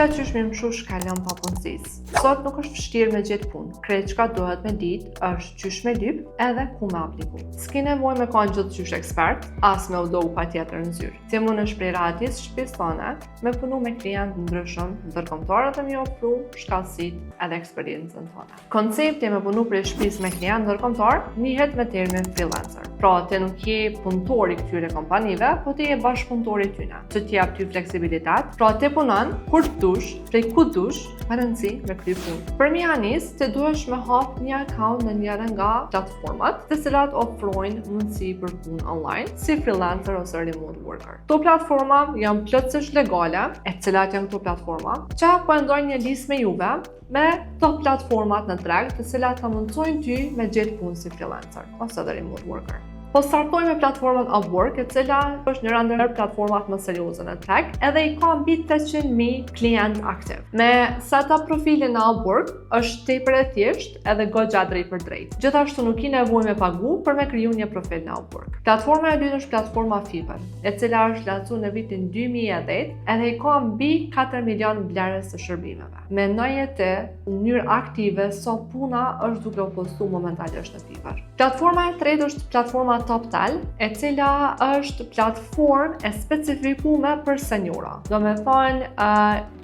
Se qysh me mshu shkallën pa punësisë. Sot nuk është vështirë me gjetë punë. Krejt çka duhet me ditë është qysh me lyp edhe ku me apliku. S'ki nevojë me kanë gjithë qysh ekspert, as me udohu patjetër në zyrë. Ti mund është prej radhjes shtëpisë tone me punu me klientë ndryshëm, ndërkombëtarë dhe me ofru shkallësitë edhe eksperiencën tone. Koncepti me punu prej shtëpisë me klientë ndërkombëtar njihet me termin freelancer. Pra, ti nuk je punëtor i këtyre kompanive, po ti je bashkëpunëtor i tyre, që ti jap ty fleksibilitet. Pra, ti punon kur dush, prej ku dush, pa rëndësi me kry punë. Për mi anis, ti duhesh me hap një account në njëra nga platformat, të cilat ofrojnë mundësi për punë online, si freelancer ose remote worker. Këto platforma janë plotësisht legale, e cilat janë këto platforma, që po ndojnë një listë me juve me këto platformat në treg, të cilat ta mundsojnë ty me gjetë punë si freelancer ose edhe remote worker. Po startoj me platformën Upwork, e cila është një ndër platformat më serioze në treg, edhe i ka mbi 800.000 klient aktiv. Me setup profilin në Upwork është tepër e thjeshtë edhe goxha drejt për drejt. Gjithashtu nuk i nevojë me pagu për me kriju një profil në Upwork. Platforma e dytë është platforma Fiverr, e cila është lancuar në vitin 2010 edhe i ka mbi 4 milion blerës të shërbimeve. Mendoje ti në mënyrë aktive sa puna është duke u postu momentalisht në Fiverr. Platforma e tretë është platforma TopTal, e cila është platformë e specifikuar për seniora. Do me thonë,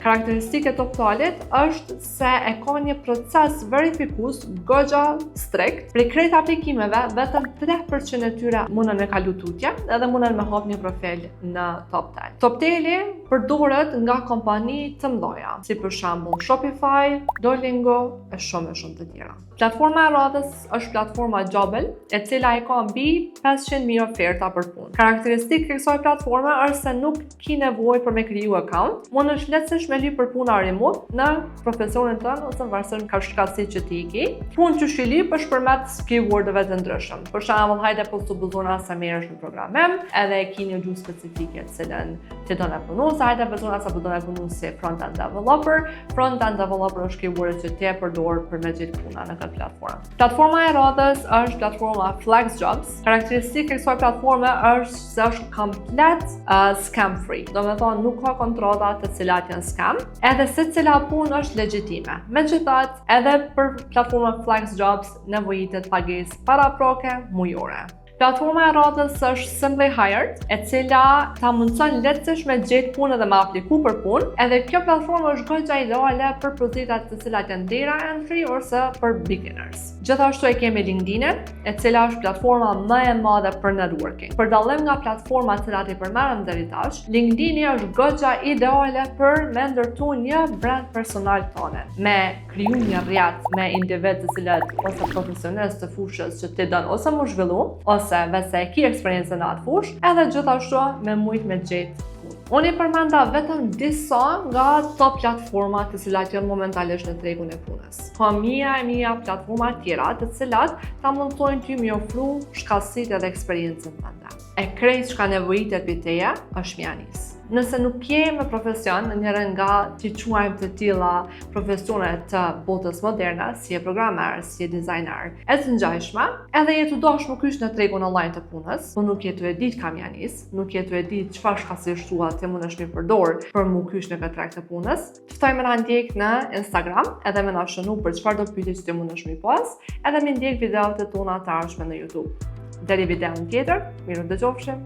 karakteristike TopTalit është se e ka një proces verifikues goxha strikt. Prej krejt aplikimeve, vetëm 3% e tyre mundën me kalu tutje edhe mundën me hap një profil në TopTal. TopTali përdoret nga kompani të mëdha, si për shembull Shopify, Duolingo e shumë të tjera. Platforma e radhës është platforma Jobble, e cila i ka mbi 500.000 oferta për punë. Karakteristikë e kësaj platforme është se nuk ki nevojë për me kriju account, mund është lehtësisht me lyp për puna remote në profesionin tënd ose varësisht ka shkallësitë që ti i ke. Punë që shi lyp është përmes keywordëve të ndryshëm. Për shembull, hajde po të buzona se merresh në programim, edhe e ke një gjuhë specifike të cilën ti do të punosh, hajde buzona sa do të punosh si front-end developer. Front-end developer është keyword që ti e përdor për me gjetë puna në platformë. Platforma e radhës është platforma FlexJobs. Karakteristika e kësaj platforme është se është komplet scam free. Do me thonë nuk ka kontrolla të cilat janë scam, edhe secila punë është legjitime. Megjithatë, edhe për platformën FlexJobs nevojitet pagesë paraproke mujore. Platforma e radhës është Simply Hired, e cila ta mundson lehtësisht me gjetë punë dhe me apliku për punë, edhe kjo platformë është goxha ideale për pozitat të cilat janë data entry ose për beginners. Gjithashtu e kemi LinkedIn-in, e cila është platforma më e madhe për networking. Për dallim nga platformat të cilat i përmendëm deri tash, LinkedIn-i është goxha ideale për me ndërtu një brand personal tonë, me kriju një rrjet me individ të cilët ose profesionistë të fushës që ti don ose më zhvillu, ose vetë se e ki eksperiencën në atë fushë, edhe gjithashtu me mujt me gjetë punë. Unë i përmenda vetëm disa nga top platformat të cilat janë momentalisht në tregun e punës. Ka mija platforma tjera të cilat ta mundsojnë ty me ofru shkallësitë edhe eksperiencën tënde. E krejt çka nevojitet për teje është mjanis. Nëse nuk je me profesion në njërin nga që quajmë të tilla profesionet të botës moderne, si e programer, si e designer, e të ngjashme, edhe je të dashur kyç në tregun online të punës, po nuk je të e ditë kam janis, nuk je të e ditë çfarë shkallësish tua ti mundesh me përdor për mu kyç në këtë treg të punës, të ftojmë na ndjek në Instagram, edhe më na shënu për çfarë do pyetje që ti mundesh me pas, edhe më ndjek videot e tona të ardhshme në YouTube. Deri videon tjetër, miru dëgjofshim.